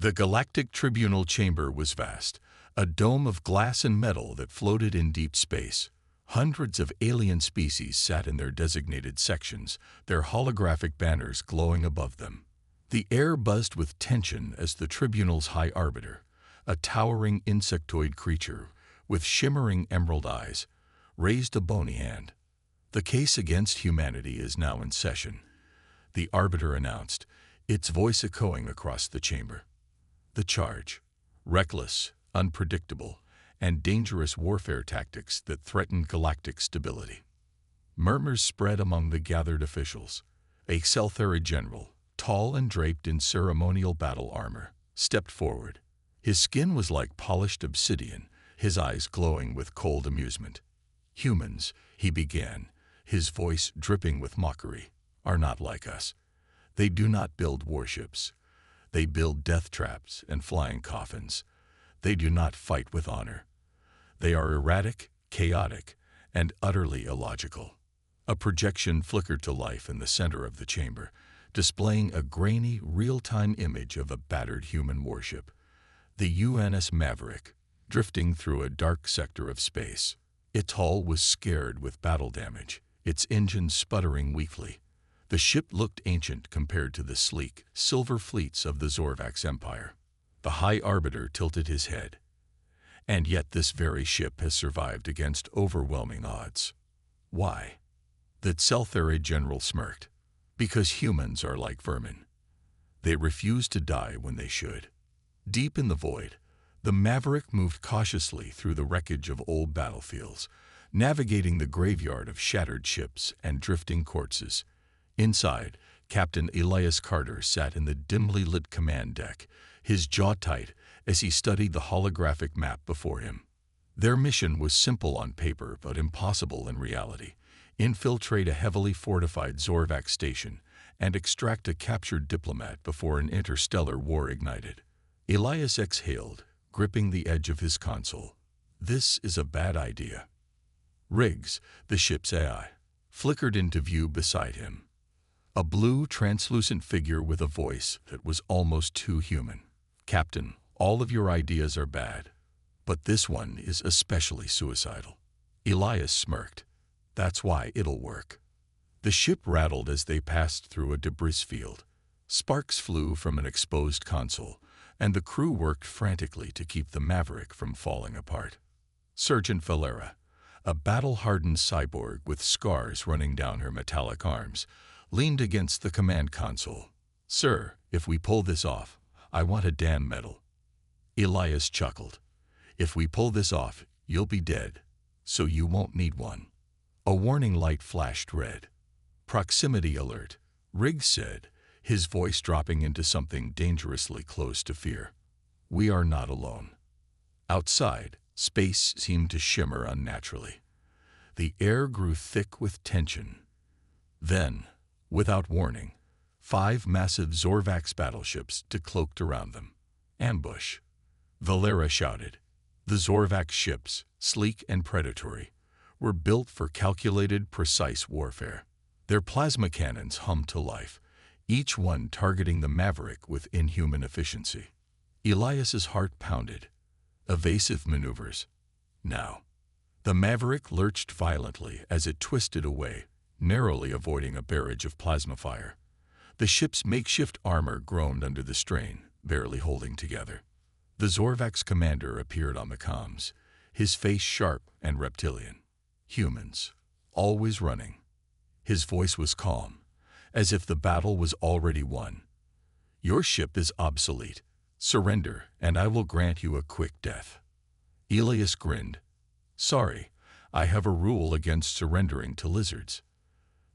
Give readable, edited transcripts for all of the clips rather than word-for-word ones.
The Galactic Tribunal Chamber was vast, a dome of glass and metal that floated in deep space. Hundreds of alien species sat in their designated sections, their holographic banners glowing above them. The air buzzed with tension as the Tribunal's High Arbiter, a towering insectoid creature with shimmering emerald eyes, raised a bony hand. "The case against humanity is now in session," the Arbiter announced, its voice echoing across the chamber. The charge: reckless, unpredictable, and dangerous warfare tactics that threatened galactic stability. Murmurs spread among the gathered officials. A Seltheri general, tall and draped in ceremonial battle armor, stepped forward. His skin was like polished obsidian, his eyes glowing with cold amusement. "Humans," he began, his voice dripping with mockery, "are not like us. They do not build warships. They build death traps and flying coffins. They do not fight with honor. They are erratic, chaotic, and utterly illogical." A projection flickered to life in the center of the chamber, displaying a grainy, real-time image of a battered human warship, the UNS Maverick, drifting through a dark sector of space. Its hull was scarred with battle damage, its engines sputtering weakly. The ship looked ancient compared to the sleek, silver fleets of the Zorvax Empire. The High Arbiter tilted his head. "And yet this very ship has survived against overwhelming odds." "Why?" The Seltheri general smirked. "Because humans are like vermin. They refuse to die when they should." Deep in the void, the Maverick moved cautiously through the wreckage of old battlefields, navigating the graveyard of shattered ships and drifting corpses. Inside, Captain Elias Carter sat in the dimly lit command deck, his jaw tight as he studied the holographic map before him. Their mission was simple on paper but impossible in reality: infiltrate a heavily fortified Zorvax station and extract a captured diplomat before an interstellar war ignited. Elias exhaled, gripping the edge of his console. "This is a bad idea." Riggs, the ship's AI, flickered into view beside him. A blue, translucent figure with a voice that was almost too human. "Captain, all of your ideas are bad, but this one is especially suicidal." Elias smirked. "That's why it'll work." The ship rattled as they passed through a debris field. Sparks flew from an exposed console, and the crew worked frantically to keep the Maverick from falling apart. Sergeant Valera, a battle-hardened cyborg with scars running down her metallic arms, leaned against the command console. "Sir, if we pull this off, I want a damn medal." Elias chuckled. "If we pull this off, you'll be dead, so you won't need one." A warning light flashed red. "Proximity alert," Riggs said, his voice dropping into something dangerously close to fear. "We are not alone." Outside, space seemed to shimmer unnaturally. The air grew thick with tension. Then, without warning, 5 massive Zorvax battleships decloaked around them. "Ambush!" Valera shouted. The Zorvax ships, sleek and predatory, were built for calculated, precise warfare. Their plasma cannons hummed to life, each one targeting the Maverick with inhuman efficiency. Elias's heart pounded. Evasive maneuvers. Now. The Maverick lurched violently as it twisted away, narrowly avoiding a barrage of plasma fire. The ship's makeshift armor groaned under the strain, barely holding together. The Zorvax commander appeared on the comms, his face sharp and reptilian. "Humans, always running." His voice was calm, as if the battle was already won. "Your ship is obsolete. Surrender, and I will grant you a quick death." Elias grinned. "Sorry, I have a rule against surrendering to lizards."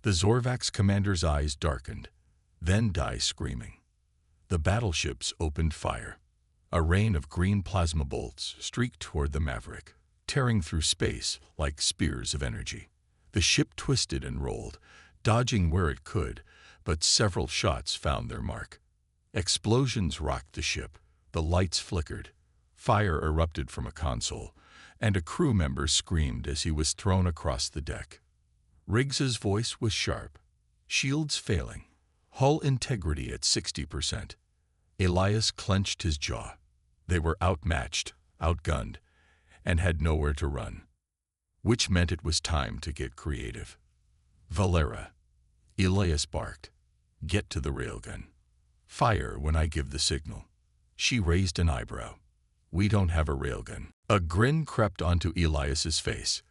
The Zorvax commander's eyes darkened, then died screaming. The battleships opened fire. A rain of green plasma bolts streaked toward the Maverick, tearing through space like spears of energy. The ship twisted and rolled, dodging where it could, but several shots found their mark. Explosions rocked the ship, the lights flickered, fire erupted from a console, and a crew member screamed as he was thrown across the deck. Riggs's voice was sharp. "Shields failing. Hull integrity at 60%. Elias clenched his jaw. They were outmatched, outgunned, and had nowhere to run, which meant it was time to get creative. "Valera," Elias barked, "get to the railgun. Fire when I give the signal." She raised an eyebrow. "We don't have a railgun." A grin crept onto Elias's face.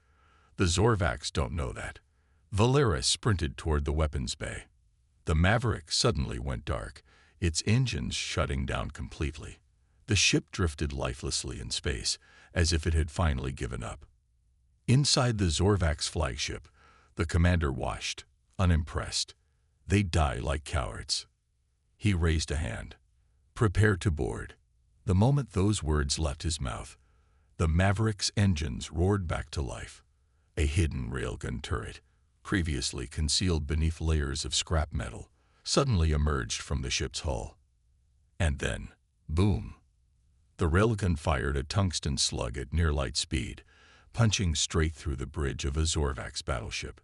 "The Zorvacs don't know that." Valera sprinted toward the weapons bay. The Maverick suddenly went dark, its engines shutting down completely. The ship drifted lifelessly in space, as if it had finally given up. Inside the Zorvac's flagship, the commander watched, unimpressed. "They die like cowards." He raised a hand. "Prepare to board." The moment those words left his mouth, the Maverick's engines roared back to life. A hidden railgun turret, previously concealed beneath layers of scrap metal, suddenly emerged from the ship's hull. And then, boom! The railgun fired a tungsten slug at near-light speed, punching straight through the bridge of a Zorvac's battleship.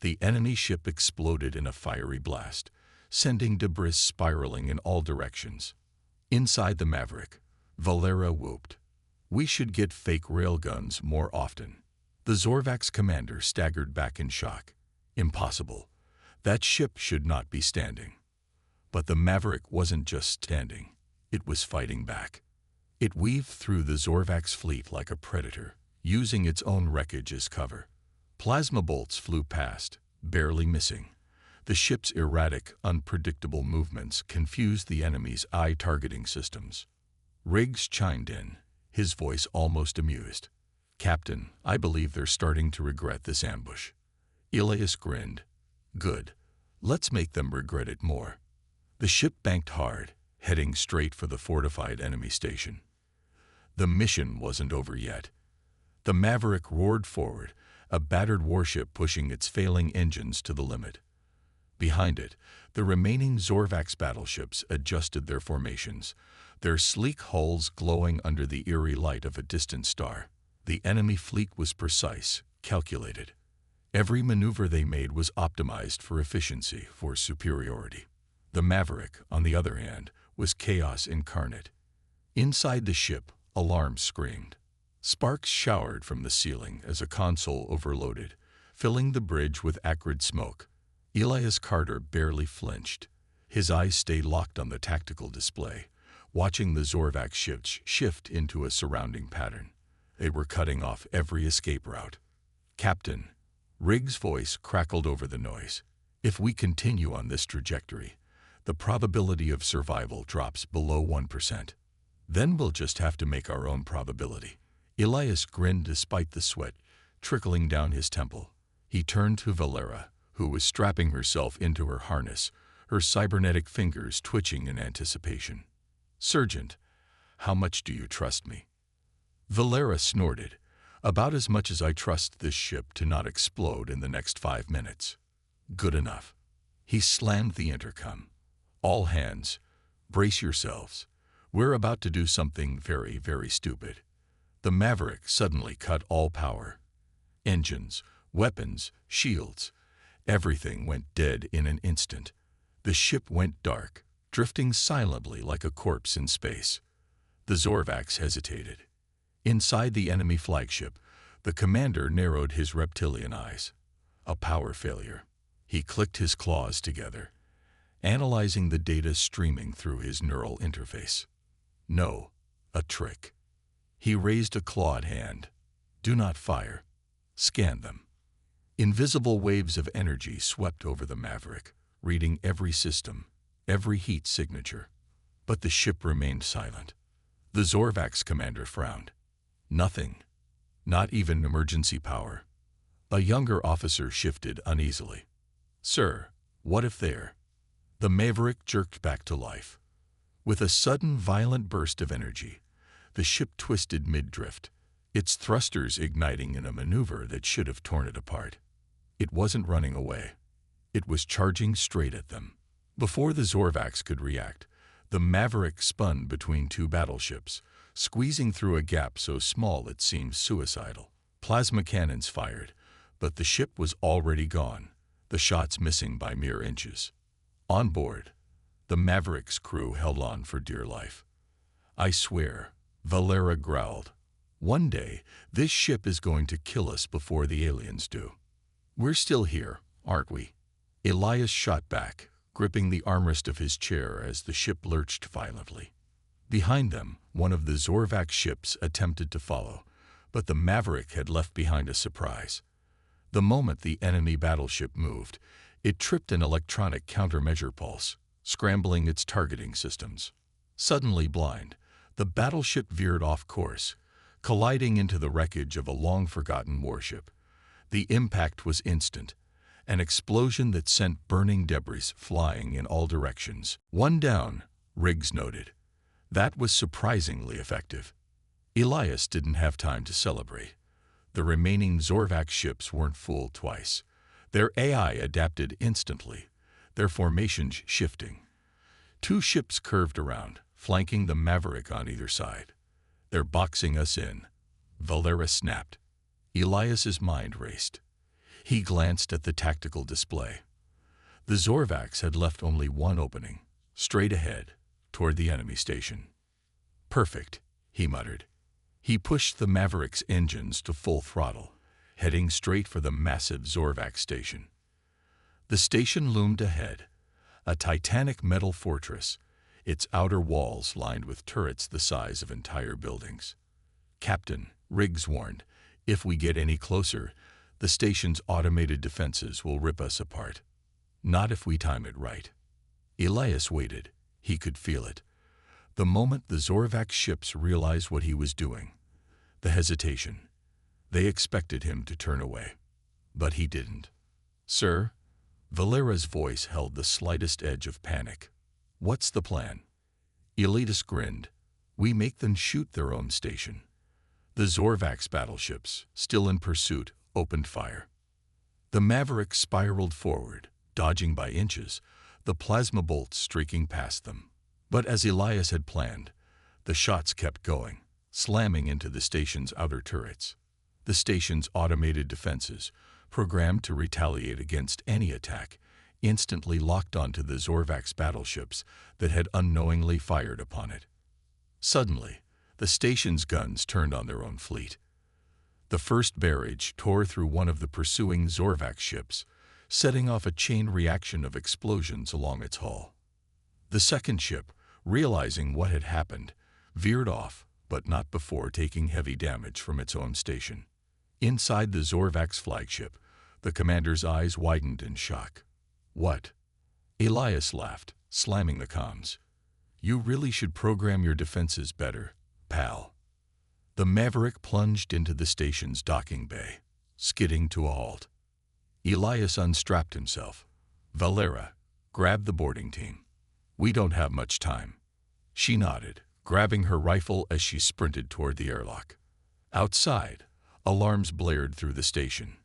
The enemy ship exploded in a fiery blast, sending debris spiraling in all directions. Inside the Maverick, Valera whooped. "We should get fake railguns more often." The Zorvac's commander staggered back in shock. Impossible. That ship should not be standing. But the Maverick wasn't just standing. It was fighting back. It weaved through the Zorvac's fleet like a predator, using its own wreckage as cover. Plasma bolts flew past, barely missing. The ship's erratic, unpredictable movements confused the enemy's eye-targeting systems. Riggs chimed in, his voice almost amused. "Captain, I believe they're starting to regret this ambush." Elias grinned. "Good. Let's make them regret it more." The ship banked hard, heading straight for the fortified enemy station. The mission wasn't over yet. The Maverick roared forward, a battered warship pushing its failing engines to the limit. Behind it, the remaining Zorvac's battleships adjusted their formations, their sleek hulls glowing under the eerie light of a distant star. The enemy fleet was precise, calculated. Every maneuver they made was optimized for efficiency, for superiority. The Maverick, on the other hand, was chaos incarnate. Inside the ship, alarms screamed. Sparks showered from the ceiling as a console overloaded, filling the bridge with acrid smoke. Elias Carter barely flinched. His eyes stayed locked on the tactical display, watching the Zorvac ships shift into a surrounding pattern. They were cutting off every escape route. "Captain," Riggs' voice crackled over the noise, "if we continue on this trajectory, the probability of survival drops below 1%. Then we'll just have to make our own probability." Elias grinned despite the sweat trickling down his temple. He turned to Valera, who was strapping herself into her harness, her cybernetic fingers twitching in anticipation. "Sergeant, how much do you trust me?" Valera snorted. "About as much as I trust this ship to not explode in the next 5 minutes." "Good enough." He slammed the intercom. "All hands, brace yourselves. We're about to do something very, very stupid." The Maverick suddenly cut all power. Engines, weapons, shields, everything went dead in an instant. The ship went dark, drifting silently like a corpse in space. The Zorvacs hesitated. Inside the enemy flagship, the commander narrowed his reptilian eyes. A power failure. He clicked his claws together, analyzing the data streaming through his neural interface. No, a trick. He raised a clawed hand. "Do not fire. Scan them." Invisible waves of energy swept over the Maverick, reading every system, every heat signature. But the ship remained silent. The Zorvac's commander frowned. Nothing. Not even emergency power. A younger officer shifted uneasily. "Sir, what if they're—" The Maverick jerked back to life. With a sudden violent burst of energy, the ship twisted mid-drift, its thrusters igniting in a maneuver that should have torn it apart. It wasn't running away. It was charging straight at them. Before the Zorvacs could react, the Maverick spun between two battleships, squeezing through a gap so small it seemed suicidal. Plasma cannons fired, but the ship was already gone, the shots missing by mere inches. On board, The Maverick's crew held on for dear life. "I swear," Valera growled. "One day, this ship is going to kill us before the aliens do." "We're still here, aren't we?" Elias shot back, gripping the armrest of his chair as the ship lurched violently. Behind them, one of the Zorvac ships attempted to follow, but the Maverick had left behind a surprise. The moment the enemy battleship moved, it tripped an electronic countermeasure pulse, scrambling its targeting systems. Suddenly blind, the battleship veered off course, colliding into the wreckage of a long-forgotten warship. The impact was instant, an explosion that sent burning debris flying in all directions. "One down," Riggs noted. That was surprisingly effective. Elias didn't have time to celebrate. The remaining Zorvac ships weren't fooled twice. Their AI adapted instantly, their formations shifting. Two ships curved around, flanking the Maverick on either side. "They're boxing us in," Valera snapped. Elias's mind raced. He glanced at the tactical display. The Zorvacs had left only one opening, straight ahead, toward the enemy station. "Perfect," he muttered. He pushed the Maverick's engines to full throttle, heading straight for the massive Zorvac station. The station loomed ahead, a titanic metal fortress, its outer walls lined with turrets the size of entire buildings. "Captain," Riggs warned, "if we get any closer, the station's automated defenses will rip us apart. Not if we time it right." Elias waited. He could feel it. The moment the Zorvac ships realized what he was doing, the hesitation. They expected him to turn away. But he didn't. "Sir?" Valera's voice held the slightest edge of panic. "What's the plan?" Elias grinned. "We make them shoot their own station." The Zorvac's battleships, still in pursuit, opened fire. The Maverick spiraled forward, dodging by inches, the plasma bolts streaking past them. But as Elias had planned, the shots kept going, slamming into the station's outer turrets. The station's automated defenses, programmed to retaliate against any attack, instantly locked onto the Zorvac's battleships that had unknowingly fired upon it. Suddenly, the station's guns turned on their own fleet. The first barrage tore through one of the pursuing Zorvac ships, setting off a chain reaction of explosions along its hull. The second ship, realizing what had happened, veered off, but not before taking heavy damage from its own station. Inside the Zorvac's flagship, the commander's eyes widened in shock. "What?" Elias laughed, slamming the comms. "You really should program your defenses better, pal." The Maverick plunged into the station's docking bay, skidding to a halt. Elias unstrapped himself. "Valera, grab the boarding team. We don't have much time." She nodded, grabbing her rifle as she sprinted toward the airlock. Outside, alarms blared through the station.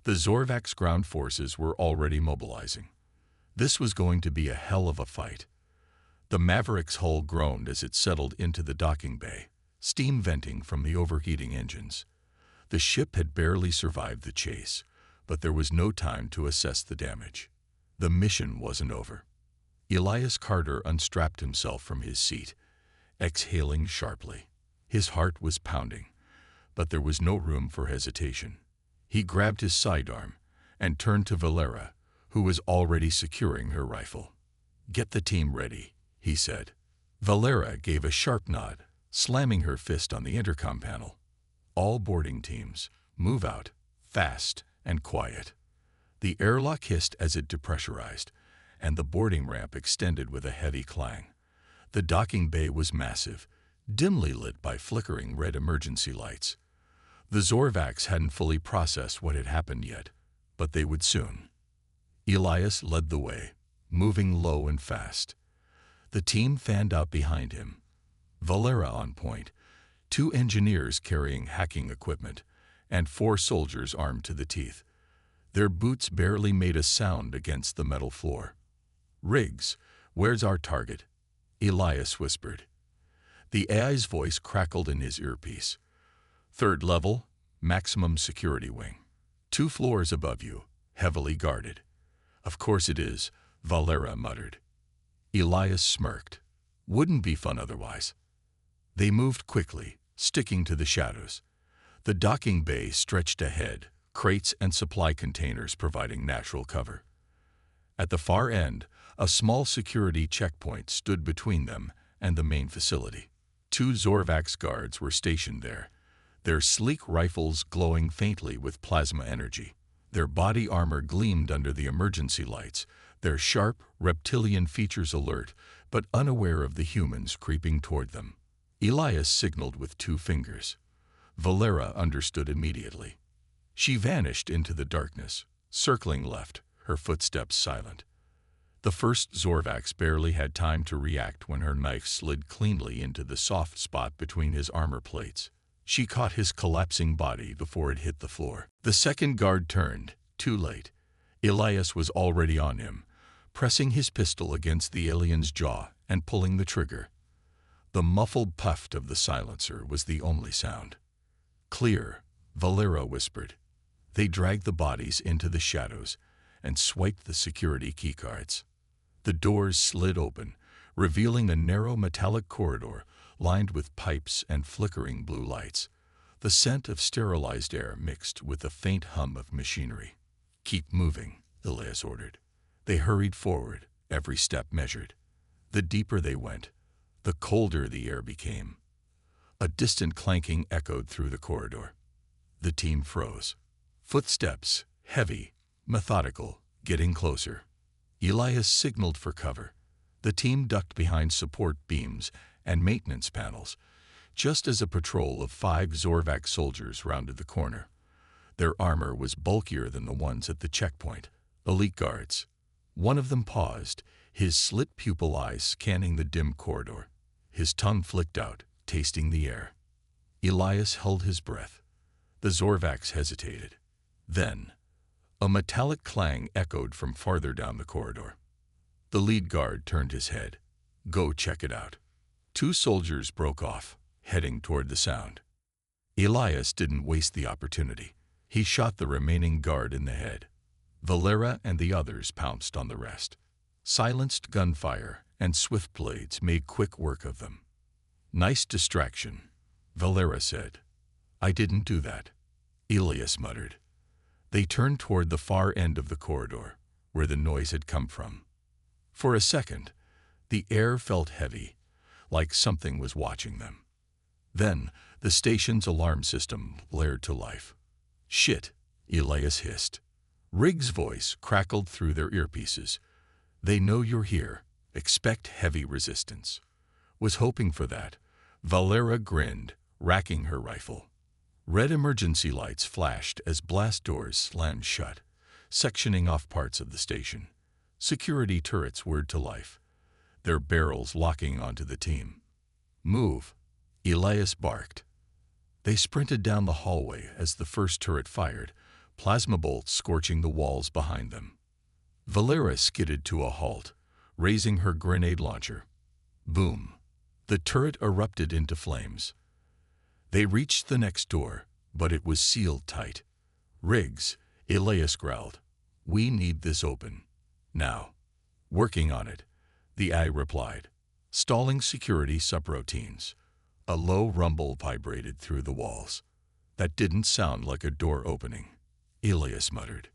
The Zorvac's ground forces were already mobilizing. This was going to be a hell of a fight. The Maverick's hull groaned as it settled into the docking bay, steam venting from the overheating engines. The ship had barely survived the chase, but there was no time to assess the damage. The mission wasn't over. Elias Carter unstrapped himself from his seat, exhaling sharply. His heart was pounding, but there was no room for hesitation. He grabbed his sidearm and turned to Valera, who was already securing her rifle. "Get the team ready," he said. Valera gave a sharp nod, slamming her fist on the intercom panel. "All boarding teams, move out, fast and quiet." The airlock hissed as it depressurized, and the boarding ramp extended with a heavy clang. The docking bay was massive, dimly lit by flickering red emergency lights. The Zorvacs hadn't fully processed what had happened yet, but they would soon. Elias led the way, moving low and fast. The team fanned out behind him. Valera on point, 2 engineers carrying hacking equipment, and 4 soldiers armed to the teeth. Their boots barely made a sound against the metal floor. "Riggs, where's our target?" Elias whispered. The AI's voice crackled in his earpiece. "3rd level, maximum security wing. 2 floors above you, heavily guarded." "Of course it is," Valera muttered. Elias smirked. Wouldn't be fun otherwise. They moved quickly, sticking to the shadows. The docking bay stretched ahead, crates and supply containers providing natural cover. At the far end, a small security checkpoint stood between them and the main facility. 2 Zorvax guards were stationed there, their sleek rifles glowing faintly with plasma energy. Their body armor gleamed under the emergency lights, their sharp, reptilian features alert, but unaware of the humans creeping toward them. Elias signaled with 2 fingers. Valera understood immediately. She vanished into the darkness, circling left, her footsteps silent. The first Zorvax barely had time to react when her knife slid cleanly into the soft spot between his armor plates. She caught his collapsing body before it hit the floor. The second guard turned, too late. Elias was already on him, pressing his pistol against the alien's jaw and pulling the trigger. The muffled puff of the silencer was the only sound. Clear, Valera whispered. They dragged the bodies into the shadows and swiped the security keycards. The doors slid open, revealing a narrow metallic corridor lined with pipes and flickering blue lights. The scent of sterilized air mixed with the faint hum of machinery. Keep moving, Elias ordered. They hurried forward, every step measured. The deeper they went, the colder the air became. A distant clanking echoed through the corridor. The team froze. Footsteps, heavy, methodical, getting closer. Elias signaled for cover. The team ducked behind support beams and maintenance panels, just as a patrol of 5 Zorvax soldiers rounded the corner. Their armor was bulkier than the ones at the checkpoint. Elite guards. One of them paused, his slit pupil eyes scanning the dim corridor. His tongue flicked out, tasting the air. Elias held his breath. The Zorvax hesitated. Then, a metallic clang echoed from farther down the corridor. The lead guard turned his head. Go check it out. 2 soldiers broke off, heading toward the sound. Elias didn't waste the opportunity. He shot the remaining guard in the head. Valera and the others pounced on the rest. Silenced gunfire and swift blades made quick work of them. Nice distraction, Valera said. I didn't do that, Elias muttered. They turned toward the far end of the corridor, where the noise had come from. For a second, the air felt heavy, like something was watching them. Then, the station's alarm system blared to life. Shit, Elias hissed. Riggs' voice crackled through their earpieces. They know you're here. Expect heavy resistance. Was hoping for that. Valera grinned, racking her rifle. Red emergency lights flashed as blast doors slammed shut, sectioning off parts of the station. Security turrets whirred to life, their barrels locking onto the team. Move, Elias barked. They sprinted down the hallway as the first turret fired, plasma bolts scorching the walls behind them. Valera skidded to a halt, raising her grenade launcher. Boom. The turret erupted into flames. They reached the next door, but it was sealed tight. Riggs, Elias growled. We need this open. Now. Working on it, the eye replied. Stalling security subroutines. A low rumble vibrated through the walls. That didn't sound like a door opening, Elias muttered.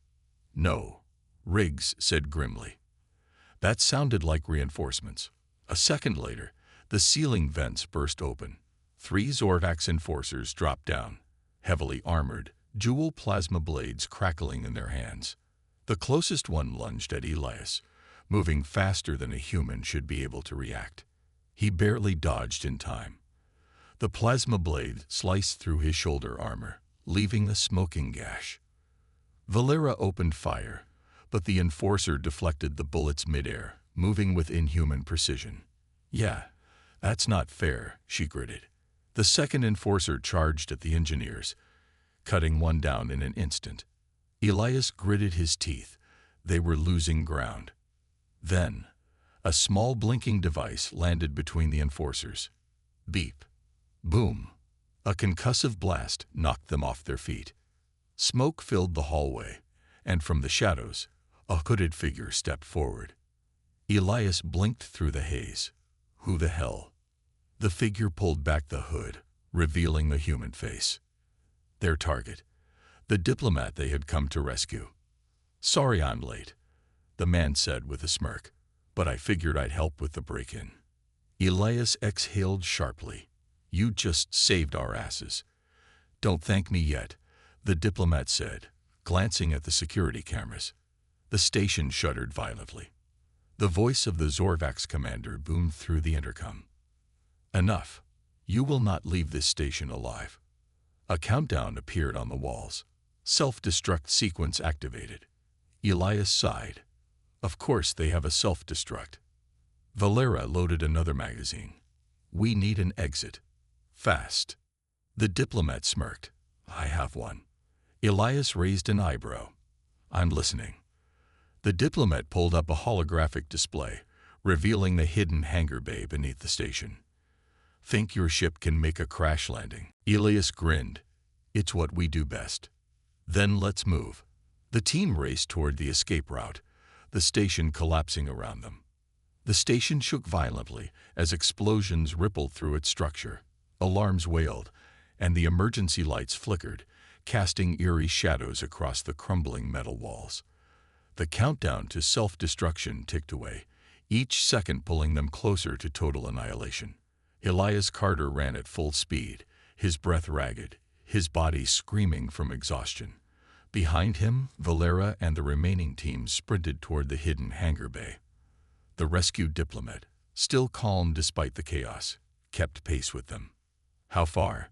No, Riggs said grimly. That sounded like reinforcements. A second later, the ceiling vents burst open. 3 Zorvax enforcers dropped down, heavily armored, jewel plasma blades crackling in their hands. The closest one lunged at Elias, moving faster than a human should be able to react. He barely dodged in time. The plasma blade sliced through his shoulder armor, leaving a smoking gash. Valera opened fire, but the enforcer deflected the bullets midair, moving with inhuman precision. Yeah, that's not fair, she gritted. The second enforcer charged at the engineers, cutting one down in an instant. Elias gritted his teeth. They were losing ground. Then, a small blinking device landed between the enforcers. Beep. Boom. A concussive blast knocked them off their feet. Smoke filled the hallway, and from the shadows, a hooded figure stepped forward. Elias blinked through the haze. Who the hell? The figure pulled back the hood, revealing the human face. Their target, the diplomat they had come to rescue. "Sorry I'm late," the man said with a smirk, "but I figured I'd help with the break-in." Elias exhaled sharply. "You just saved our asses." "Don't thank me yet," the diplomat said, glancing at the security cameras. The station shuddered violently. The voice of the Zorvax commander boomed through the intercom. "Enough. You will not leave this station alive." A countdown appeared on the walls. Self-destruct sequence activated. Elias sighed. Of course they have a self-destruct. Valera loaded another magazine. "We need an exit. Fast." The diplomat smirked. "I have one." Elias raised an eyebrow. "I'm listening." The diplomat pulled up a holographic display, revealing the hidden hangar bay beneath the station. "Think your ship can make a crash landing?" Elias grinned. "It's what we do best." "Then let's move." The team raced toward the escape route, the station collapsing around them. The station shook violently as explosions rippled through its structure. Alarms wailed, and the emergency lights flickered, casting eerie shadows across the crumbling metal walls. The countdown to self-destruction ticked away, each second pulling them closer to total annihilation. Elias Carter ran at full speed, his breath ragged, his body screaming from exhaustion. Behind him, Valera and the remaining team sprinted toward the hidden hangar bay. The rescued diplomat, still calm despite the chaos, kept pace with them. "How far?"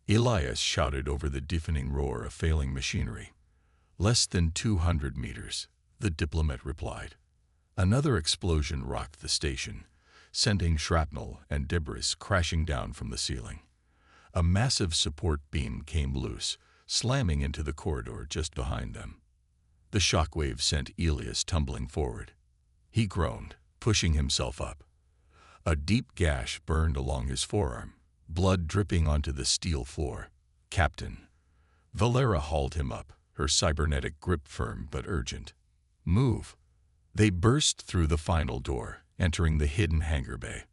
Elias shouted over the deafening roar of failing machinery. "Less than 200 meters, the diplomat replied. Another explosion rocked the station, sending shrapnel and debris crashing down from the ceiling. A massive support beam came loose, slamming into the corridor just behind them. The shockwave sent Elias tumbling forward. He groaned, pushing himself up. A deep gash burned along his forearm, blood dripping onto the steel floor. "Captain." Valera hauled him up, her cybernetic grip firm but urgent. "Move." They burst through the final door, entering the hidden hangar bay.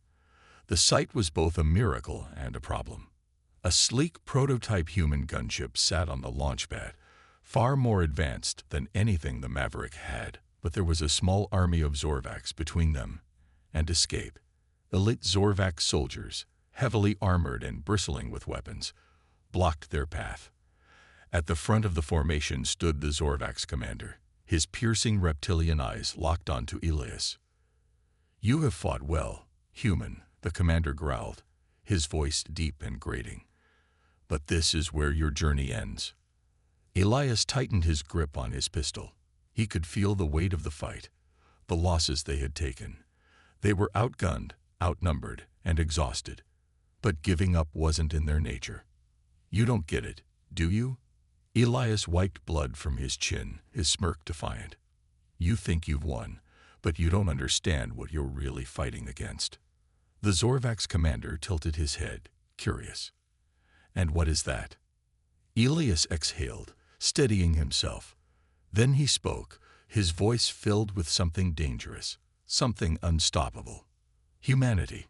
The sight was both a miracle and a problem. A sleek prototype human gunship sat on the launch pad, far more advanced than anything the Maverick had, but there was a small army of Zorvax between them and escape. Elite Zorvax soldiers, heavily armored and bristling with weapons, blocked their path. At the front of the formation stood the Zorvax commander, his piercing reptilian eyes locked onto Elias. "You have fought well, human," the commander growled, his voice deep and grating. "But this is where your journey ends." Elias tightened his grip on his pistol. He could feel the weight of the fight, the losses they had taken. They were outgunned, outnumbered, and exhausted. But giving up wasn't in their nature. "You don't get it, do you?" Elias wiped blood from his chin, his smirk defiant. "You think you've won, but you don't understand what you're really fighting against." The Zorvax commander tilted his head, curious. "And what is that?" Elias exhaled, steadying himself. Then he spoke, his voice filled with something dangerous, something unstoppable. "Humanity."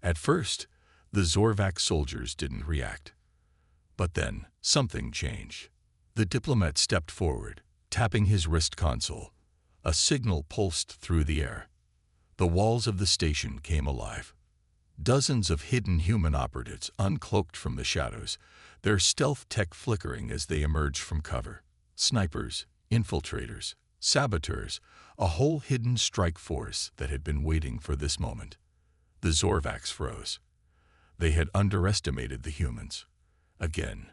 At first, the Zorvax soldiers didn't react. But then, something changed. The diplomat stepped forward, tapping his wrist console. A signal pulsed through the air. The walls of the station came alive. Dozens of hidden human operatives uncloaked from the shadows, their stealth tech flickering as they emerged from cover. Snipers, infiltrators, saboteurs, a whole hidden strike force that had been waiting for this moment. The Zorvax froze. They had underestimated the humans. Again.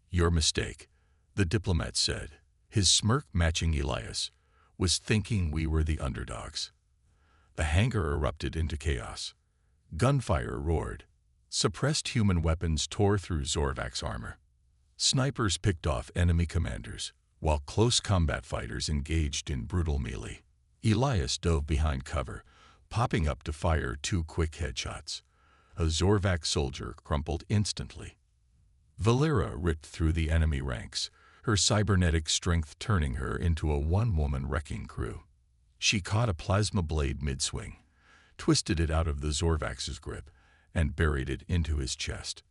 "Your mistake," the diplomat said, his smirk matching Elias, "was thinking we were the underdogs." The hangar erupted into chaos. Gunfire roared. Suppressed human weapons tore through Zorvax armor. Snipers picked off enemy commanders, while close combat fighters engaged in brutal melee. Elias dove behind cover, popping up to fire 2 quick headshots. A Zorvax soldier crumpled instantly. Valera ripped through the enemy ranks, her cybernetic strength turning her into a one-woman wrecking crew. She caught a plasma blade mid-swing, twisted it out of the Zorvax's grip, and buried it into his chest.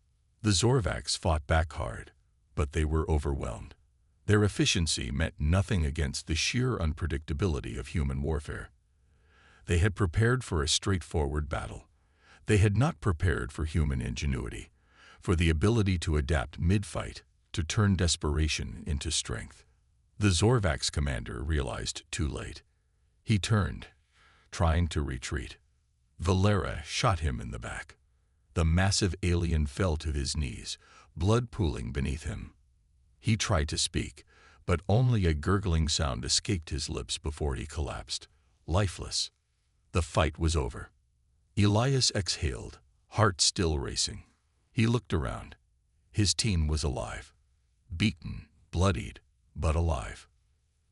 The Zorvax fought back hard, but they were overwhelmed. Their efficiency meant nothing against the sheer unpredictability of human warfare. They had prepared for a straightforward battle. They had not prepared for human ingenuity, for the ability to adapt mid-fight, to turn desperation into strength. The Zorvax commander realized too late. He turned, trying to retreat. Valera shot him in the back. The massive alien fell to his knees, blood pooling beneath him. He tried to speak, but only a gurgling sound escaped his lips before he collapsed, lifeless. The fight was over. Elias exhaled, heart still racing. He looked around. His team was alive. Beaten, bloodied, but alive.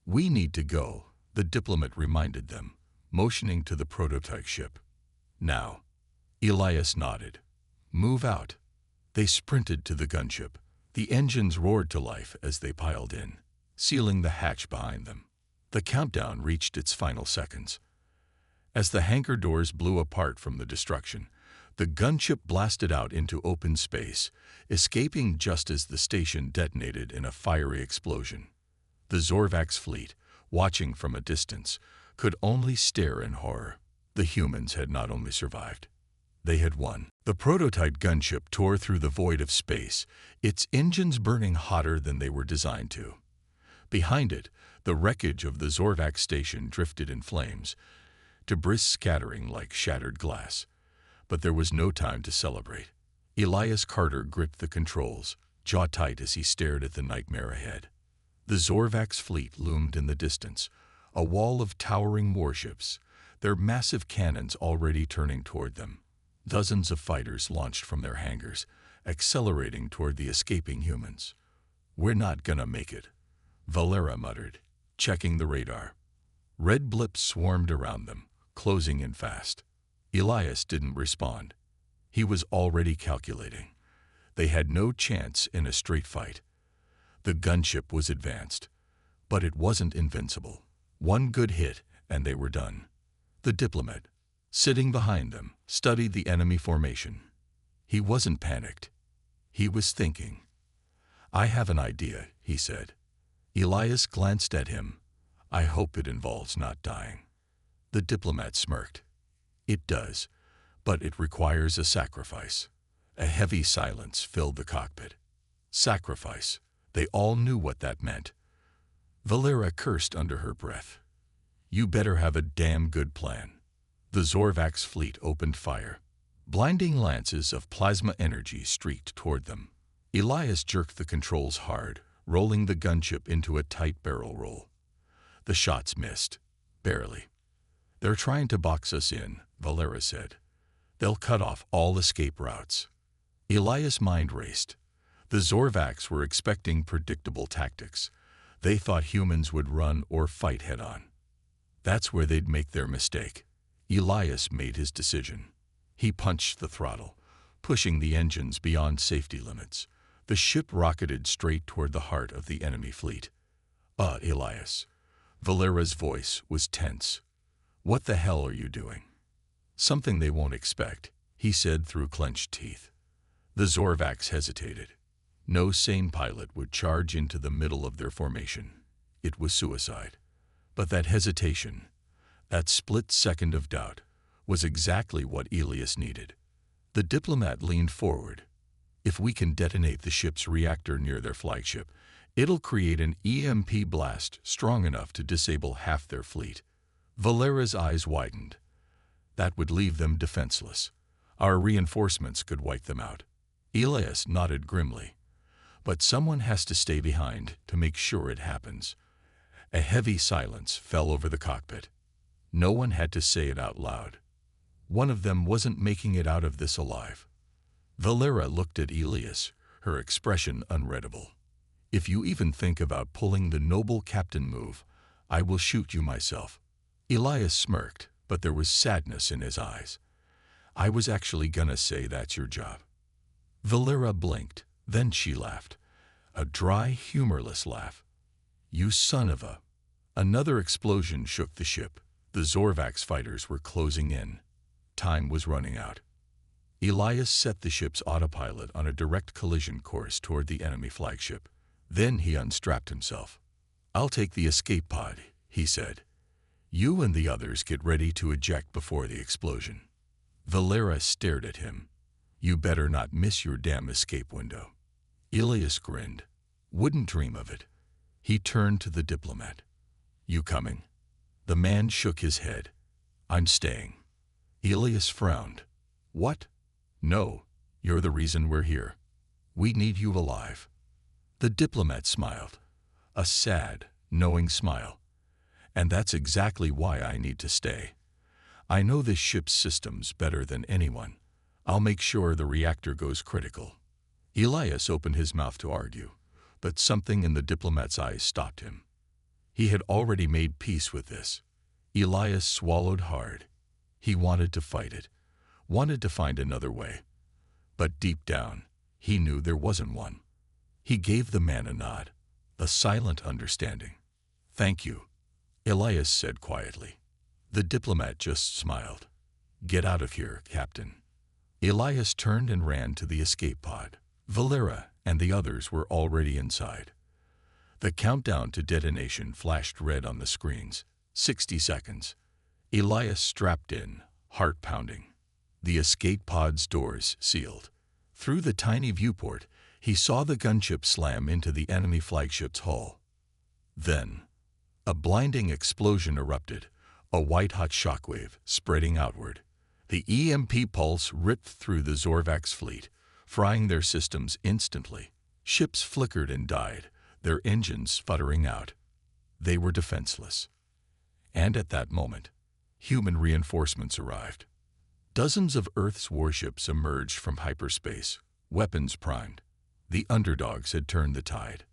"We need to go," the diplomat reminded them, motioning to the prototype ship. "Now." Elias nodded. "Move out." They sprinted to the gunship. The engines roared to life as they piled in, sealing the hatch behind them. The countdown reached its final seconds. As the hangar doors blew apart from the destruction, the gunship blasted out into open space, escaping just as the station detonated in a fiery explosion. The Zorvax fleet, watching from a distance, could only stare in horror. The humans had not only survived, they had won. The prototype gunship tore through the void of space, its engines burning hotter than they were designed to. Behind it, the wreckage of the Zorvax station drifted in flames, debris scattering like shattered glass. But there was no time to celebrate. Elias Carter gripped the controls, jaw tight as he stared at the nightmare ahead. The Zorvax fleet loomed in the distance, a wall of towering warships, their massive cannons already turning toward them. Dozens of fighters launched from their hangars, accelerating toward the escaping humans. "We're not gonna make it," Valera muttered, checking the radar. Red blips swarmed around them, closing in fast. Elias didn't respond. He was already calculating. They had no chance in a straight fight. The gunship was advanced, but it wasn't invincible. One good hit, and they were done. The diplomat, sitting behind them, studied the enemy formation. He wasn't panicked. He was thinking. "I have an idea," he said. Elias glanced at him. "I hope it involves not dying." The diplomat smirked. "It does, but it requires a sacrifice." A heavy silence filled the cockpit. Sacrifice. They all knew what that meant. Valera cursed under her breath. "You better have a damn good plan." The Zorvax fleet opened fire. Blinding lances of plasma energy streaked toward them. Elias jerked the controls hard, rolling the gunship into a tight barrel roll. The shots missed, barely. "They're trying to box us in," Valera said. "They'll cut off all escape routes." Elias' mind raced. The Zorvax were expecting predictable tactics. They thought humans would run or fight head-on. That's where they'd make their mistake. Elias made his decision. He punched the throttle, pushing the engines beyond safety limits. The ship rocketed straight toward the heart of the enemy fleet. Elias." Valera's voice was tense. "What the hell are you doing?" "Something they won't expect," he said through clenched teeth. The Zorvax hesitated. No sane pilot would charge into the middle of their formation. It was suicide. But that hesitation, that split second of doubt, was exactly what Elias needed. The diplomat leaned forward. "If we can detonate the ship's reactor near their flagship, it'll create an EMP blast strong enough to disable half their fleet." Valera's eyes widened. "That would leave them defenseless. Our reinforcements could wipe them out." Elias nodded grimly. "But someone has to stay behind to make sure it happens." A heavy silence fell over the cockpit. No one had to say it out loud. One of them wasn't making it out of this alive. Valera looked at Elias, her expression unreadable. "If you even think about pulling the noble captain move, I will shoot you myself." Elias smirked, but there was sadness in his eyes. "I was actually gonna say that's your job." Valera blinked. Then she laughed, a dry, humorless laugh. "You son of a..." Another explosion shook the ship. The Zorvax fighters were closing in. Time was running out. Elias set the ship's autopilot on a direct collision course toward the enemy flagship. Then he unstrapped himself. "I'll take the escape pod," he said. "You and the others get ready to eject before the explosion." Valera stared at him. "You better not miss your damn escape window." Elias grinned. "Wouldn't dream of it." He turned to the diplomat. "You coming?" The man shook his head. "I'm staying." Elias frowned. "What?" "No, you're the reason we're here. We need you alive." The diplomat smiled. A sad, knowing smile. "And that's exactly why I need to stay. I know this ship's systems better than anyone. I'll make sure the reactor goes critical." Elias opened his mouth to argue, but something in the diplomat's eyes stopped him. He had already made peace with this. Elias swallowed hard. He wanted to fight it, wanted to find another way. But deep down, he knew there wasn't one. He gave the man a nod, a silent understanding. "Thank you," Elias said quietly. The diplomat just smiled. "Get out of here, Captain." Elias turned and ran to the escape pod. Valera and the others were already inside. The countdown to detonation flashed red on the screens. 60 seconds. Elias strapped in, heart pounding. The escape pod's doors sealed. Through the tiny viewport, he saw the gunship slam into the enemy flagship's hull. Then, a blinding explosion erupted, a white-hot shockwave spreading outward. The EMP pulse ripped through the Zorvax fleet, frying their systems instantly. Ships flickered and died, their engines sputtering out. They were defenseless. And at that moment, human reinforcements arrived. Dozens of Earth's warships emerged from hyperspace, weapons primed. The underdogs had turned the tide.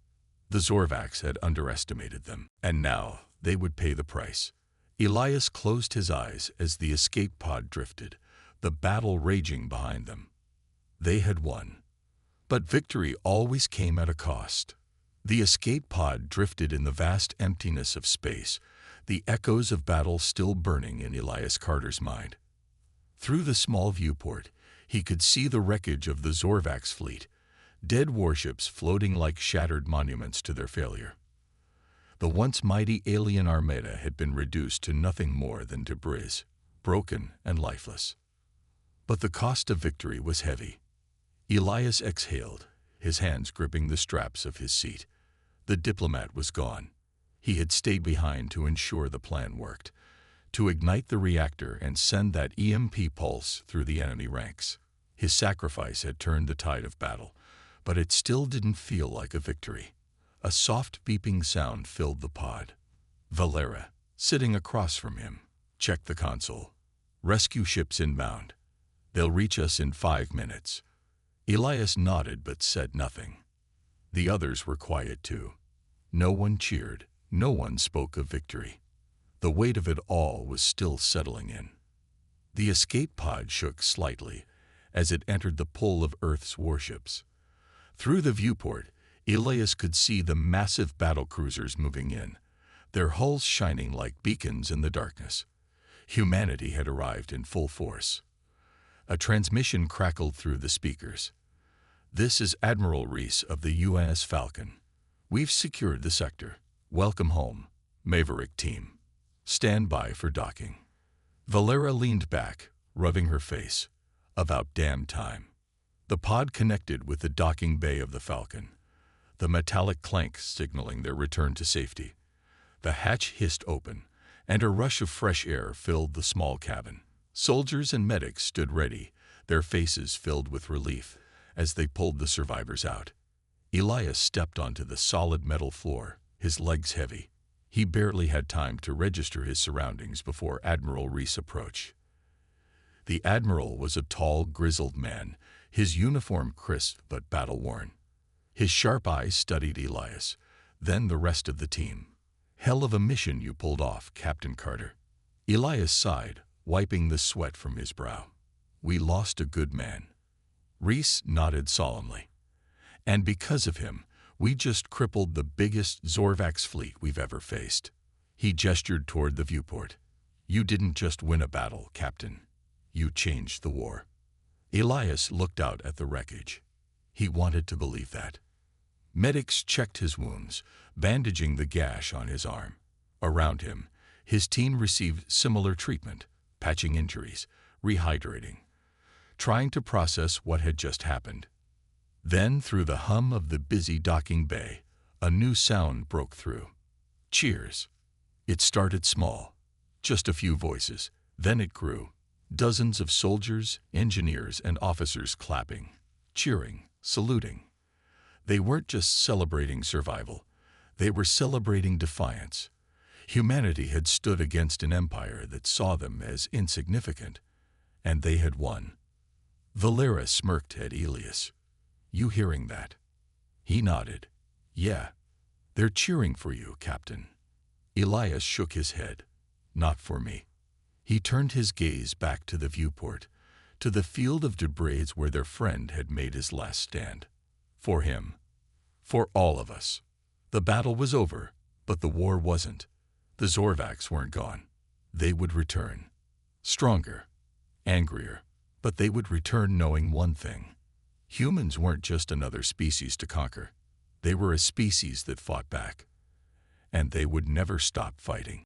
The Zorvax had underestimated them, and now they would pay the price. Elias closed his eyes as the escape pod drifted, the battle raging behind them. They had won. But victory always came at a cost. The escape pod drifted in the vast emptiness of space, the echoes of battle still burning in Elias Carter's mind. Through the small viewport, he could see the wreckage of the Zorvax fleet, dead warships floating like shattered monuments to their failure. The once mighty alien armada had been reduced to nothing more than debris, broken and lifeless. But the cost of victory was heavy. Elias exhaled, his hands gripping the straps of his seat. The diplomat was gone. He had stayed behind to ensure the plan worked, to ignite the reactor and send that EMP pulse through the enemy ranks. His sacrifice had turned the tide of battle, but it still didn't feel like a victory. A soft beeping sound filled the pod. Valera, sitting across from him, checked the console. "Rescue ships inbound. They'll reach us in 5 minutes." Elias nodded but said nothing. The others were quiet too. No one cheered, no one spoke of victory. The weight of it all was still settling in. The escape pod shook slightly as it entered the pull of Earth's warships. Through the viewport, Elias could see the massive battlecruisers moving in, their hulls shining like beacons in the darkness. Humanity had arrived in full force. A transmission crackled through the speakers. "This is Admiral Reese of the UNS Falcon. We've secured the sector. Welcome home, Maverick team. Stand by for docking." Valera leaned back, rubbing her face. About damn time. The pod connected with the docking bay of the Falcon, the metallic clank signaling their return to safety. The hatch hissed open, and a rush of fresh air filled the small cabin. Soldiers and medics stood ready, their faces filled with relief as they pulled the survivors out. Elias stepped onto the solid metal floor, his legs heavy. He barely had time to register his surroundings before Admiral Reese approached. The Admiral was a tall, grizzled man, his uniform crisp but battle-worn. His sharp eyes studied Elias, then the rest of the team. "Hell of a mission you pulled off, Captain Carter." Elias sighed, wiping the sweat from his brow. "We lost a good man." Reese nodded solemnly. "And because of him, we just crippled the biggest Zorvax fleet we've ever faced." He gestured toward the viewport. You didn't just win a battle, Captain. You changed the war. Elias looked out at the wreckage. He wanted to believe that. Medics checked his wounds, bandaging the gash on his arm. Around him, his team received similar treatment, patching injuries, rehydrating, trying to process what had just happened. Then, through the hum of the busy docking bay, a new sound broke through. Cheers. It started small, just a few voices. Then it grew. Dozens of soldiers, engineers, and officers clapping, cheering, saluting. They weren't just celebrating survival. They were celebrating defiance. Humanity had stood against an empire that saw them as insignificant, and they had won. Valera smirked at Elias. You hearing that? He nodded. Yeah, they're cheering for you, Captain. Elias shook his head. Not for me. He turned his gaze back to the viewport, to the field of debris where their friend had made his last stand. For him. For all of us. The battle was over, but the war wasn't. The Zorvacs weren't gone. They would return. Stronger. Angrier. But they would return knowing one thing. Humans weren't just another species to conquer. They were a species that fought back. And they would never stop fighting.